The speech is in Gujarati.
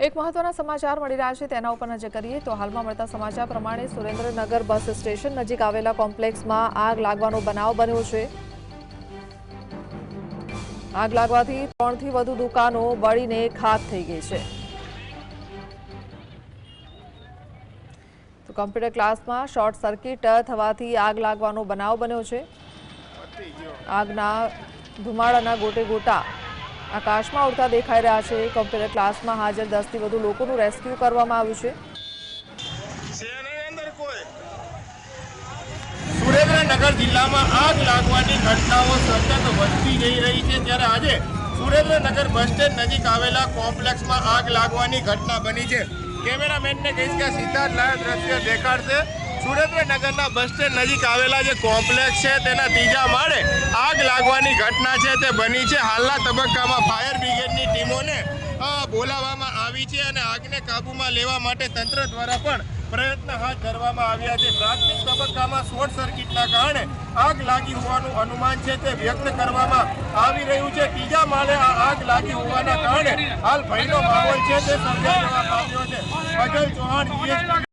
एक महत्वना समाचार मળી રહ્યા છે તેના ઉપર નજર કરીએ તો હાલમાં મળતા સમાચાર પ્રમાણે સુરેન્દ્રનગર બસ સ્ટેશન નજીક આવેલા કોમ્પ્લેક્સમાં આગ લાગવાનો બનાવ બન્યો છે। આગ લાગવાથી 3 થી વધુ દુકાનો બળીને ખાખ થઈ ગઈ છે। તો કમ્પ્યુટર ક્લાસમાં શોર્ટ સર્કિટ થવાથી આગ લાગવાનો બનાવ બન્યો છે। આગના ધુમાડાના ગોટે ગોટા આકાશમાં ઉડતા દેખાઈ રહ્યા છે। કમ્પ્યુટર ક્લાસમાં હાજર 10 થી વધુ લોકોનું રેસ્ક્યુ કરવામાં આવ્યું છે। સુરેન્દ્રનગર જિલ્લામાં આગ લાગવાની ઘટનાઓ સતત વધતી જઈ રહી છે, ત્યારે આજે સુરેન્દ્રનગર બસ સ્ટેન્ડ નજીક આવેલા કોમ્પ્લેક્સમાં આગ લાગવાની ઘટના બની છે। કેમેરામેનને કહીશ કે સીધા લાઈવ દ્રશ્ય દેખાડશે। સુરેન્દ્રનગરના બસ સ્ટેન્ડ નજીક આવેલા જે કોમ્પ્લેક્સ છે તેના ત્રીજા માળે આગ લાગવાની ઘટના છે તે બની છે। હાલના તબક્કામાં ફાયર બ્રિગેડની ટીમોને બોલાવવામાં આવી છે અને આગને કાબૂમાં લેવા માટે તંત્ર દ્વારા પણ પ્રયત્ન હાથ ધરવામાં આવ્યા છે। પ્રાથમિક તબક્કામાં શોર્ટ સર્કિટના કારણે આગ લાગી હોવાનું અનુમાન છે તે વ્યક્ત કરવામાં આવી રહ્યું છે। ત્રીજા માળે આ આગ લાગી હોવાના કારણે હાલ ભયનો માહોલ છે તે સર્જાઈ જવા પામ્યો છે। અજય ચૌહાણ